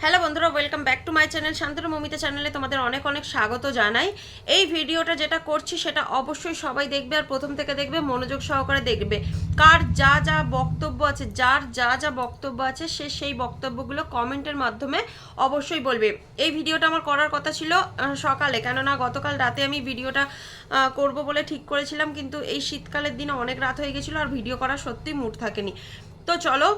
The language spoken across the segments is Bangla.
হ্যালো বন্ধুরা, welcome back to my channel Shantanu Momita চ্যানেলে তোমাদের অনেক অনেক স্বাগত জানাই। এই ভিডিওটা যেটা করছি সেটা অবশ্যই সবাই দেখবে, আর প্রথম থেকে দেখবে, মনোযোগ সহকারে দেখবে। কার যা যা বক্তব্য আছে, যার যা যা বক্তব্য আছে, সে সেই বক্তব্যগুলো কমেন্টের মাধ্যমে অবশ্যই বলবে। এই ভিডিওটা আমার করার কথা ছিল সকালে, কেননা গতকাল রাতে আমি ভিডিওটা করব বলে ঠিক করেছিলাম, কিন্তু এই শীতকালের দিনে অনেক রাত হয়ে গেছিলো আর ভিডিও করার সত্যি মুড থাকেনি। তো চলো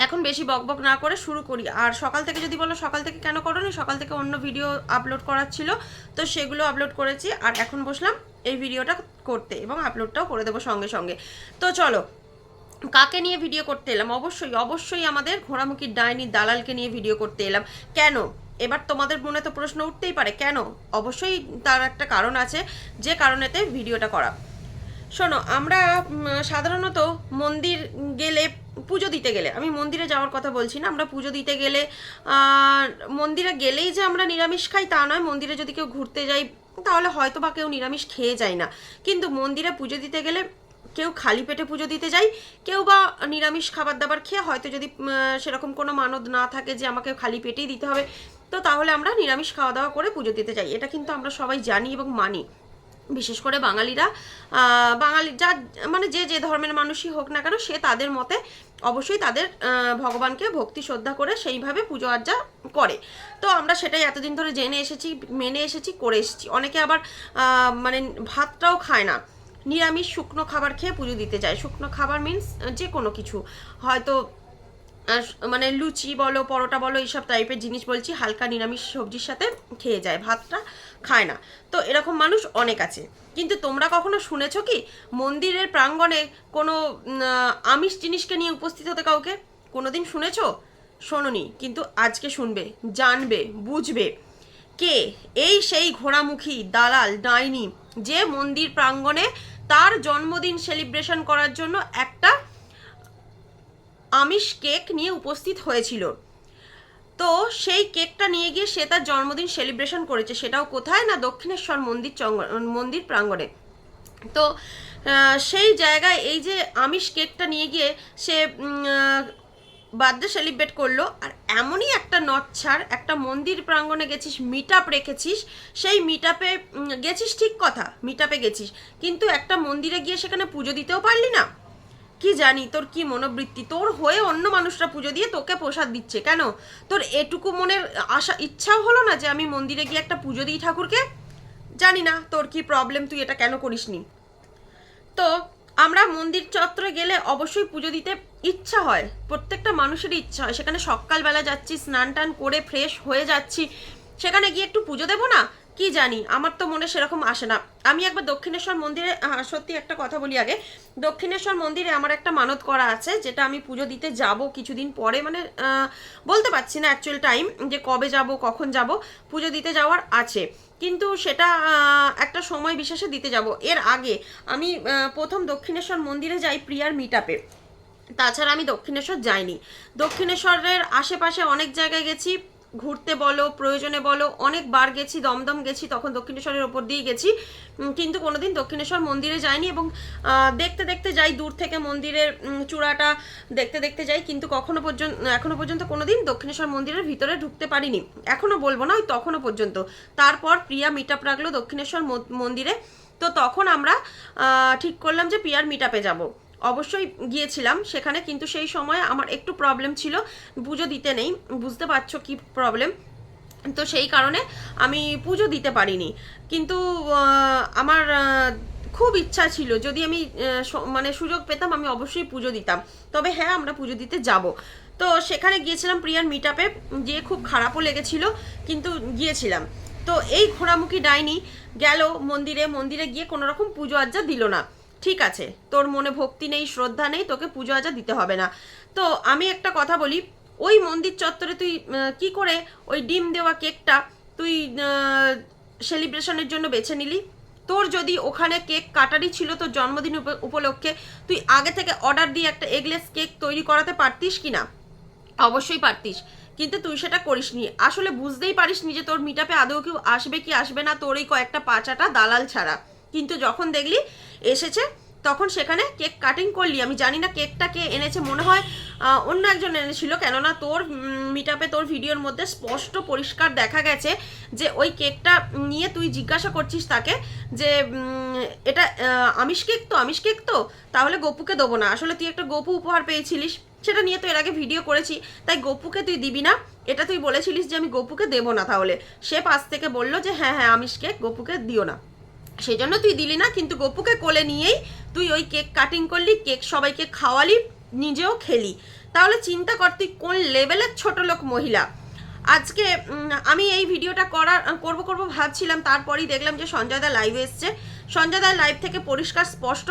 এখন বেশি বকবক না করে শুরু করি। আর সকাল থেকে যদি বলো সকাল থেকে কেন করোনি, সকাল থেকে অন্য ভিডিও আপলোড করার ছিল, তো সেগুলো আপলোড করেছি, আর এখন বসলাম এই ভিডিওটা করতে এবং আপলোডটাও করে দেবো সঙ্গে সঙ্গে। তো চলো, কাকে নিয়ে ভিডিও করতে এলাম? অবশ্যই অবশ্যই আমাদের ঘোড়ামুখী ডাইনি দালালকে নিয়ে ভিডিও করতে এলাম। কেন? এবার তোমাদের মনে তো প্রশ্ন উঠতেই পারে কেন। অবশ্যই তার একটা কারণ আছে, যে কারণেতে ভিডিওটা করা। শোনো, আমরা সাধারণত মন্দির গেলে, পুজো দিতে গেলে, আমি মন্দিরে যাওয়ার কথা বলছি না, আমরা পুজো দিতে গেলে মন্দিরে গেলেই যে আমরা নিরামিষ খাই তা নয়। মন্দিরে যদি কেউ ঘুরতে যাই তাহলে হয়তো বা কেউ নিরামিষ খেয়ে যায় না, কিন্তু মন্দিরে পুজো দিতে গেলে কেউ খালি পেটে পুজো দিতে যায়, কেউ বা নিরামিষ খাবার দাবার খেয়ে, হয়তো যদি সেরকম কোনো মানদ না থাকে যে আমাকে খালি পেটেই দিতে হবে, তো তাহলে আমরা নিরামিষ খাওয়া দাওয়া করে পুজো দিতে যাই। এটা কিন্তু আমরা সবাই জানি এবং মানি। বিশেষ করে বাঙালিরা, বাঙালি যা মানে যে যে ধর্মের মানুষই হোক না কেন, সে তাদের মতে অবশ্যই তাদের ভগবানকে ভক্তি শ্রদ্ধা করে সেইভাবে পুজো আর্চা করে। তো আমরা সেটাই এতদিন ধরে জেনে এসেছি, মেনে এসেছি, করে এসেছি। অনেকে আবার মানে ভাতটাও খায় না, নিরামিষ শুকনো খাবার খেয়ে পুজো দিতে যায়। শুকনো খাবার মিন্স যে কোনো কিছু, হয়তো মানে লুচি বলো, পরোটা বলো, এইসব টাইপের জিনিস বলছি, হালকা নিরামিষ সবজির সাথে খেয়ে যায়, ভাতটা খায় না। তো এরকম মানুষ অনেক আছে। কিন্তু তোমরা কখনো শুনেছো কি মন্দিরের প্রাঙ্গণে কোনো আমিষ জিনিসকে নিয়ে উপস্থিত হতে কাউকে? কোনোদিন শুনেছো? শোনোনি, কিন্তু আজকে শুনবে, জানবে, বুঝবে কে এই সেই ঘোড়ামুখী দালাল ডাইনি, যে মন্দির প্রাঙ্গণে তার জন্মদিন সেলিব্রেশন করার জন্য একটা আমিষ কেক নিয়ে উপস্থিত হয়েছিল। তো সেই কেকটা নিয়ে গিয়ে সে তার জন্মদিন সেলিব্রেশন করেছে, সেটাও কোথায় না দক্ষিণেশ্বর মন্দির প্রাঙ্গণে। তো সেই জায়গায় এই যে আমিষ কেকটা নিয়ে গিয়ে সে বার্থডে সেলিব্রেট করলো। আর এমনই একটা নচ্ছার, একটা মন্দির প্রাঙ্গণে গেছিস, মিট আপ রেখেছিস, সেই মিট আপে গেছিস, ঠিক কথা, মিট আপে গেছিস, কিন্তু একটা মন্দিরে গিয়ে সেখানে পুজো দিতেও পারলি না। কি জানি তোর কি মনোবৃত্তি, তোর হয়ে অন্য মানুষরা পুজো দিয়ে তোকে প্রসাদ দিচ্ছে, কেন তোর এটুকু মনের আশা ইচ্ছাও হলো না যে আমি মন্দিরে গিয়ে একটা পুজো দিই ঠাকুরকে? জানি না তোর কি প্রবলেম, তুই এটা কেন করিসনি। তো আমরা মন্দির চত্বরে গেলে অবশ্যই পুজো দিতে ইচ্ছা হয়, প্রত্যেকটা মানুষেরই ইচ্ছা হয়। সেখানে সকালবেলা যাচ্ছি, স্নান টান করে ফ্রেশ হয়ে যাচ্ছি, সেখানে গিয়ে একটু পুজো দেবো না? কি জানি, আমার তো মনে সেরকম আসে না। আমি একবার দক্ষিণেশ্বর মন্দিরে, সত্যি একটা কথা বলি আগে, দক্ষিণেশ্বর মন্দিরে আমার একটা মানত করা আছে, যেটা আমি পুজো দিতে যাব কিছুদিন পরে, মানে বলতে পারছি না অ্যাকচুয়াল টাইম যে কবে যাব, কখন যাব, পুজো দিতে যাওয়ার আছে, কিন্তু সেটা একটা সময় বিশেষে দিতে যাব। এর আগে আমি প্রথম দক্ষিণেশ্বর মন্দিরে যাই প্রিয়ার মিট আপে, তাছাড়া আমি দক্ষিণেশ্বর যাইনি। দক্ষিণেশ্বরের আশেপাশে অনেক জায়গায় গেছি ঘুরতে বলো, প্রয়োজনে বলো, অনেকবার গেছি, দমদম গেছি, তখন দক্ষিণেশ্বরের ওপর দিয়ে গেছি, কিন্তু কোনোদিন দক্ষিণেশ্বর মন্দিরে যাইনি। এবং দেখতে দেখতে যাই, দূর থেকে মন্দিরের চূড়াটা দেখতে দেখতে যাই, কিন্তু এখনো পর্যন্ত কোনোদিন দক্ষিণেশ্বর মন্দিরের ভিতরে ঢুকতে পারিনি। এখনো বলবো না, ওই তখনও পর্যন্ত। তারপর প্রিয়া মিট আপ রাখলো দক্ষিণেশ্বর মন্দিরে, তো তখন আমরা ঠিক করলাম যে প্রিয়ার মিট আপে যাবো। অবশ্যই গিয়েছিলাম সেখানে, কিন্তু সেই সময় আমার একটু প্রবলেম ছিল, পুজো দিতে নেই, বুঝতে পারছো কি প্রবলেম। তো সেই কারণে আমি পুজো দিতে পারিনি, কিন্তু আমার খুব ইচ্ছা ছিল, যদি আমি মানে সুযোগ পেতাম আমি অবশ্যই পুজো দিতাম। তবে হ্যাঁ, আমরা পুজো দিতে যাব। তো সেখানে গিয়েছিলাম প্রিয়ার মিট আপে, গিয়ে খুব খারাপও লেগেছিল, কিন্তু গিয়েছিলাম। তো এই ঘোড়ামুখী ডাইনি গেল মন্দিরে, মন্দিরে গিয়ে কোনো রকম পুজো আজ্জা দিল না। ঠিক আছে, তোর মনে ভক্তি নেই, শ্রদ্ধা নেই, তোকে পুজো আজা দিতে হবে না। তো আমি একটা কথা বলি, ওই মন্দির চত্বরে তুই কি করে ওই ডিম দেওয়া কেকটা তুই সেলিব্রেশনের জন্য বেছে নিলি? তোর যদি ওখানে কেক কাটারই ছিল তোর জন্মদিন উপলক্ষে, তুই আগে থেকে অর্ডার দিয়ে একটা এগলেস কেক তৈরি করাতে পারতিস কি না? অবশ্যই পারতিস, কিন্তু তুই সেটা করিসনি। আসলে বুঝতেই পারিসনি যে তোর মিট আপে আদৌ কেউ আসবে কি আসবে না, তোর এই কয়েকটা পাঁচাটা দালাল ছাড়া। কিন্তু যখন দেখলি এসেছে, তখন সেখানে কেক কাটিং করলি। আমি জানি না কেকটা কে এনেছে, মনে হয় অন্য একজন এনেছিল, কেননা তোর মিটআপে তোর ভিডিওর মধ্যে স্পষ্ট পরিষ্কার দেখা গেছে যে ওই কেকটা নিয়ে তুই জিজ্ঞাসা করছিস তাকে যে এটা আমিষ কেক তো তাহলে গপুকে দেবো না। আসলে তুই একটা গপু উপহার পেয়েছিলিস, সেটা নিয়ে তো এর আগে ভিডিও করেছি, তাই গপুকে তুই দিবি না, এটা তুই বলেছিলিস যে আমি গপুকে দেবো না। তাহলে সে পাশ থেকে বললো যে হ্যাঁ হ্যাঁ আমিষ কেক, গপুকে দিও না, সেই জন্য তুই দিলি না। কিন্তু গপুকে কোলে নিয়েই তুই ওই কেক কাটিং করলি, কেক সবাইকে খাওয়ালি, নিজেও খেলি। তাহলে চিন্তা কর তুই কোন লেভেলের ছোট লোক মহিলা। আজকে আমি এই ভিডিওটা করবো ভাবছিলাম, তারপরেই দেখলাম যে সঞ্জয় দা লাইভে এসছে। সঞ্জয় দার লাইভ থেকে পরিষ্কার স্পষ্ট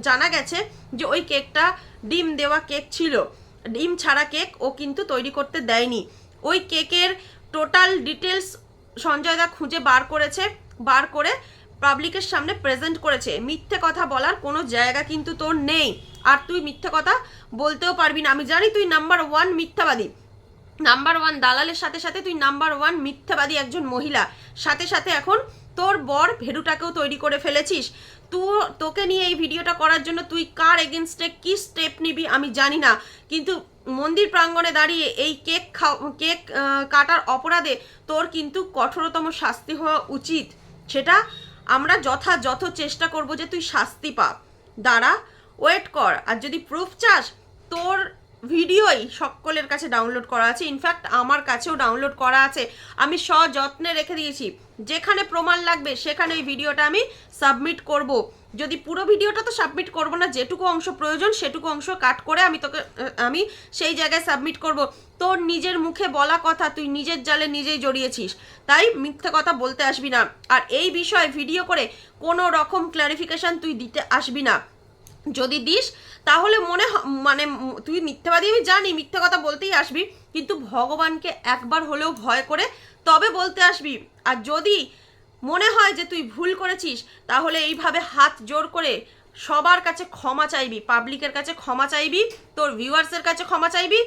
জানা গেছে যে ওই কেকটা ডিম দেওয়া কেক ছিল, ডিম ছাড়া কেক ও কিন্তু তৈরি করতে দেয়নি। ওই কেকের টোটাল ডিটেলস সঞ্জয় দা খুঁজে বার করেছে, বার করে পাবলিকের সামনে প্রেজেন্ট করেছে। মিথ্যে কথা বলার কোনো জায়গা কিন্তু তোর নেই, আর তুই মিথ্যে কথা বলতেও পারবি না। আমি জানি তুই নাম্বার 1 মিথ্যাবাদী, নাম্বার 1 দালালের সাথে সাথে তুই নাম্বার 1 মিথ্যাবাদী একজন মহিলা। সাথে সাথে এখন তোর বর ভেরুটাকেও তৈরি করে ফেলেছিস। তোকে নিয়ে এই ভিডিওটা করার জন্য তুই কার এগেনস্টে কি স্টেপ নিবি আমি জানি না, কিন্তু মন্দির প্রাঙ্গণে দাঁড়িয়ে এই কেক কাটার অপরাধে তোর কিন্তু কঠোরতম শাস্তি হওয়া উচিত। সেটা আমরা যথাযথ চেষ্টা করব যে তুই শাস্তি পা। দাঁড়া, ওয়েট কর। আর যদি প্রুফ চাস, তোর ভিডিওই সকলের কাছে ডাউনলোড করা আছে, ইনফ্যাক্ট আমার কাছেও ডাউনলোড করা আছে। আমি সযত্নে রেখে দিয়েছি, যেখানে প্রমাণ লাগবে সেখানে ওই ভিডিওটা আমি সাবমিট করব। যদি পুরো ভিডিওটা তো সাবমিট করব না, যেটুকু অংশ প্রয়োজন সেটুকু অংশ কাট করে আমি সেই জায়গায় সাবমিট করব। তোর নিজের মুখে বলা কথা তুই নিজের জালে নিজেই জড়িয়েছিস, তাই মিথ্যে কথা বলতে আসবি না। আর এই বিষয়ে ভিডিও করে কোনো রকম ক্ল্যারিফিকেশন তুই দিতে আসবি না। যদি দিস তাহলে মানে তুই মিথ্যাবাদী, আমি জানি মিথ্যে কথা বলতেই আসবি, কিন্তু ভগবানকে একবার হলেও ভয় করে তবে বলতে আসবি। আর যদি মনে হয় যে তুই ভুল করেছিস, তাহলে এইভাবে হাত জোর করে সবার কাছে ক্ষমা চাইবি, পাবলিকের কাছে ক্ষমা চাইবি, তোর ভিউয়ার্সের কাছে ক্ষমা চাইবি,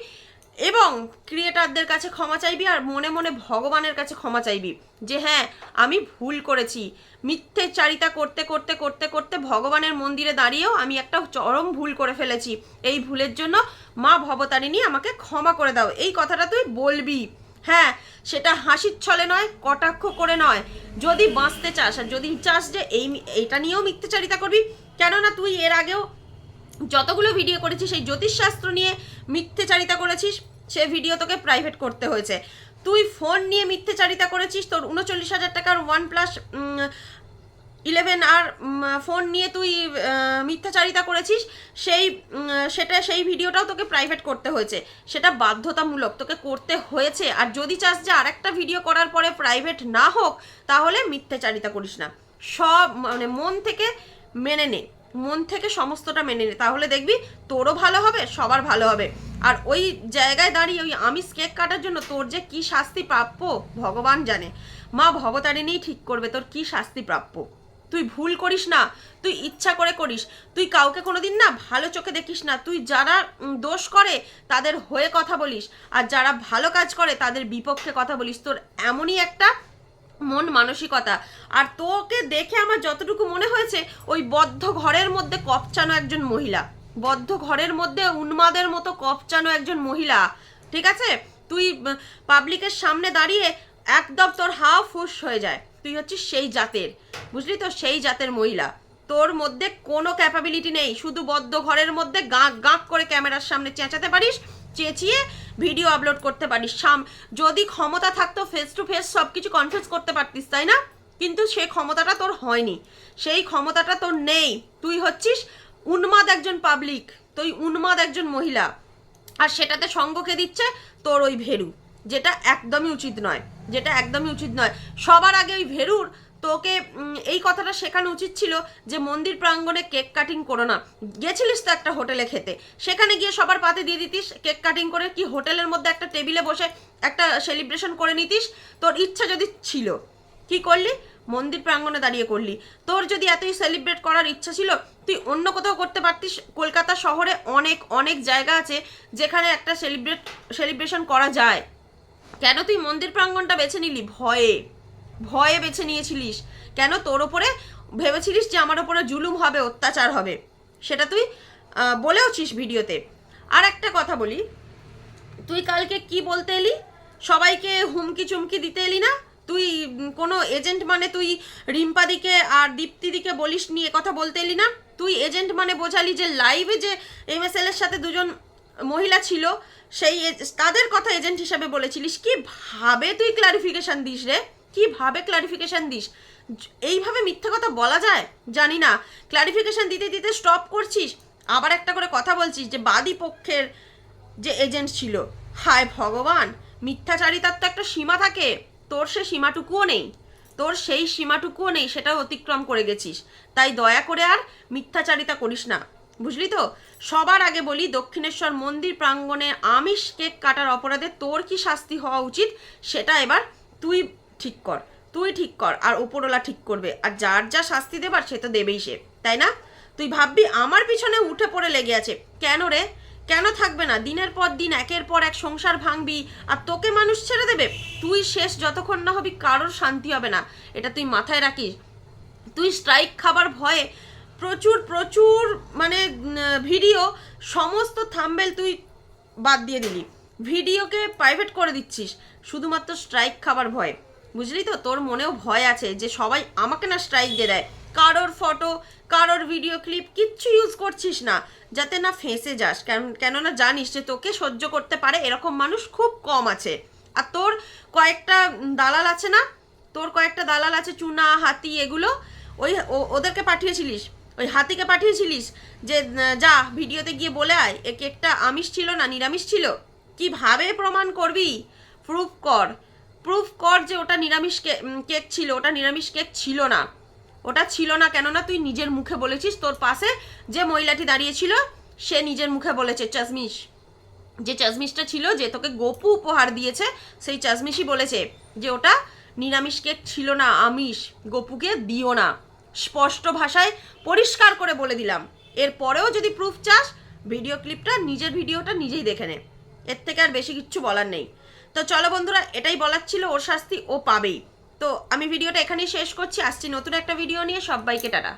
এবং ক্রিয়েটারদের কাছে ক্ষমা চাইবি, আর মনে মনে ভগবানের কাছে ক্ষমা চাইবি যে হ্যাঁ আমি ভুল করেছি। মিথ্যেচারিতা করতে করতে করতে করতে ভগবানের মন্দিরে দাঁড়িয়েও আমি একটা চরম ভুল করে ফেলেছি, এই ভুলের জন্য মা ভবতারিণী আমাকে ক্ষমা করে দাও, এই কথাটা তুই বলবি। হ্যাঁ, সেটা হাসির ছলে নয়, কটাক্ষ করে নয়। যদি বাঁচতে চাস, আর যদি চাস যে এইটা নিয়েও মিথ্যেচারিতা করবি, কেননা তুই এর আগেও যতগুলো ভিডিও করেছিস সেই জ্যোতিষশাস্ত্র নিয়ে মিথ্যেচারিতা করেছিস, সে ভিডিও তোকে প্রাইভেট করতে হয়েছে। তুই ফোন নিয়ে মিথ্যেচারিতা করেছিস, তোর 39,000 টাকার OnePlus 11 আর ফোন নিয়ে তুই মিথ্যাচারিতা করেছিস, সেই ভিডিওটাও তোকে প্রাইভেট করতে হয়েছে, সেটা বাধ্যতামূলক তোকে করতে হয়েছে। আর যদি চাস যে আরেকটা ভিডিও করার পরে প্রাইভেট না হোক, তাহলে মিথ্যাচারিতা করিস না। সব মানে মন থেকে মেনে নে, মন থেকে সমস্তটা মেনে নে, তাহলে দেখবি তোরও ভালো হবে, সবার ভালো হবে। আর ওই জায়গায় দাঁড়িয়ে ওই আমিষ কেক কাটার জন্য তোর যে কি শাস্তি প্রাপ্য ভগবান জানে, মা ভবতারিণী ঠিক করবে তোর কি শাস্তি প্রাপ্য। তুই ভুল করিস না, তুই ইচ্ছা করে করিস, তুই কাউকে কোনোদিন না ভালো চোখে দেখিস না। তুই যারা দোষ করে তাদের হয়ে কথা বলিস, আর যারা ভালো কাজ করে তাদের বিপক্ষে কথা বলিস। তোর এমনই একটা মন মানসিকতা। আর তোকে দেখে আমার যতটুকু মনে হয়েছে, ওই বদ্ধ ঘরের মধ্যে কপচানো একজন মহিলা, বদ্ধ ঘরের মধ্যে উন্মাদের মতো কপচানো একজন মহিলা। ঠিক আছে, তুই পাবলিকের সামনে দাঁড়িয়ে একদম তোর হাও ফুস হয়ে যায়। তুই হচ্ছিস সেই জাতের, বুঝলি তো, সেই জাতের মহিলা। তোর মধ্যে কোনো ক্যাপাবিলিটি নেই, শুধু বদ্ধ ঘরের মধ্যে গাঁক গাঁক করে ক্যামেরার সামনে চেঁচাতে পারিস, চেঁচিয়ে ভিডিও আপলোড করতে পারিস। যদি ক্ষমতা থাকতো ফেস টু ফেস সব কিছু কনফেস করতে পারতিস, তাই না? কিন্তু সেই ক্ষমতাটা তোর হয়নি, সেই ক্ষমতাটা তোর নেই। তুই হচ্ছিস উন্মাদ একজন পাবলিক, তুই উন্মাদ একজন মহিলা, আর সেটাতে সঙ্গকে দিচ্ছে তোর ওই ভেরু, যেটা একদমই উচিত নয়, যেটা একদমই উচিত নয়। সবার আগে ওই ভেরুর তোকে এই কথাটা শেখানো উচিত ছিল যে মন্দির প্রাঙ্গণে কেক কাটিং করো না। গেছিলিস তো একটা হোটেলে খেতে, সেখানে গিয়ে সবার পাতে দিয়ে দিতিস কেক কাটিং করে, কি হোটেলের মধ্যে একটা টেবিলে বসে একটা সেলিব্রেশন করে নিতিস। তোর ইচ্ছা যদি ছিল, কি করলি? মন্দির প্রাঙ্গণে দাঁড়িয়ে করলি। তোর যদি এতই সেলিব্রেট করার ইচ্ছা ছিল, তুই অন্য কোথাও করতে পারতিস। কলকাতা শহরে অনেক অনেক জায়গা আছে যেখানে একটা সেলিব্রেশন করা যায়। কেন তুই মন্দির প্রাঙ্গণটা বেছে নিলি? ভয়ে ভয়ে বেছে নিয়েছিলিস। কেন? তোর ওপরে ভেবেছিলিস যে আমার ওপরে জুলুম হবে, অত্যাচার হবে, সেটা তুই বলেওছিস ভিডিওতে। আর একটা কথা বলি, তুই কালকে কি বলতে এলি? সবাইকে হুমকি চুমকি দিতে এলি না? তুই কোনো এজেন্ট মানে তুই রিম্পাদিকে আর দীপ্তিদিকে বলিস নিয়ে কথা বলতে এলি না? তুই এজেন্ট মানে বোঝালি যে লাইভে যে MSL এর সাথে দুজন মহিলা ছিল সেই তাদের কথা এজেন্ট হিসাবে বলেছিলিস। কিভাবে তুই ক্লারিফিকেশন দিস রে? কিভাবে ক্লারিফিকেশন দিস? এইভাবে মিথ্যা কথা বলা যায়? জানি না। ক্লারিফিকেশন দিতে দিতে স্টপ করছিস, আবার একটা করে কথা বলছিস যে বাদী পক্ষের যে এজেন্ট ছিল। হায় ভগবান, মিথ্যাচারিতার তো একটা সীমা থাকে। তোর সে সীমাটুকুও নেই, তোর সেই সীমাটুকুও নেই, সেটা অতিক্রম করে গেছিস। তাই দয়া করে আর মিথ্যাচারিতা করিস না, বুঝলি তো? সবার আগে বলি, দক্ষিণেশ্বর মন্দির প্রাঙ্গণে আমিষ কেক কাটার অপরাধে তোর কি শাস্তি হওয়া উচিত সেটা এবার তুই ঠিক কর, তুই ঠিক কর, আর ওপরওয়ালা ঠিক করবে। আর যার যা শাস্তি দেবার সে তো দেবেই সে, তাই না? তুই ভাববি আমার পিছনে উঠে পড়ে লেগে আছে। কেন রে? কেন থাকবে না? দিনের পর দিন একের পর এক সংসার ভাঙবি আর তোকে মানুষ ছেড়ে দেবে? তুই শেষ যতক্ষণ না হবি কারোর শান্তি হবে না, এটা তুই মাথায় রাখিস। তুই স্ট্রাইক খাবার ভয়ে প্রচুর প্রচুর মানে ভিডিও, সমস্ত থাম্বনেল তুই বাদ দিয়ে দিলি, ভিডিওকে প্রাইভেট করে দিচ্ছিস শুধুমাত্র স্ট্রাইক খাবার ভয়ে, বুঝলি তো? তোর মনেও ভয় আছে যে সবাই আমাকে না স্ট্রাইক দিয়ে দেয়। কারোর ফটো, কারোর ভিডিও ক্লিপ কিচ্ছু ইউজ করছিস না, যাতে না ফেঁসে যাস। কেননা জানিস যে তোকে সহ্য করতে পারে এরকম মানুষ খুব কম আছে। আর তোর কয়েকটা দালাল আছে না, তোর কয়েকটা দালাল আছে, চুনা, হাতি, এগুলো ওই ওদেরকে পাঠিয়েছিলিস, ওই হাতিকে পাঠিয়েছিলিস যে যা ভিডিওতে গিয়ে বলে আয় এ কেকটা আমিষ ছিল না নিরামিষ ছিল। কিভাবে প্রমাণ করবি? প্রুফ কর, প্রুফ কর যে ওটা নিরামিষ কেক ছিল। ওটা নিরামিষ কেক ছিল না, ওটা ছিল না। কেননা তুই নিজের মুখে বলেছিস, তোর পাশে যে মহিলাটি দাঁড়িয়েছিল সে নিজের মুখে বলেছে, চশমিশ, যে চশমিশটা ছিল, যে তোকে গপু উপহার দিয়েছে, সেই চশমিশই বলেছে যে ওটা নিরামিষ কেক ছিল না, আমিষ। গপুকে দিও না, স্পষ্ট ভাষায় পরিষ্কার করে বলে দিলাম। এরপরেও যদি প্রুফ চাস, ভিডিও ক্লিপটা, নিজের ভিডিওটা নিজেই দেখে নে, এর থেকে আর বেশি কিচ্ছু বলার নেই। তো চলো বন্ধুরা, এটাই বলার ছিল, ওর শাস্তি ও পাবেই। তো আমি ভিডিওটা এখানেই শেষ করছি, আসছি নতুন একটা ভিডিও নিয়ে। সবাইকে টাটা।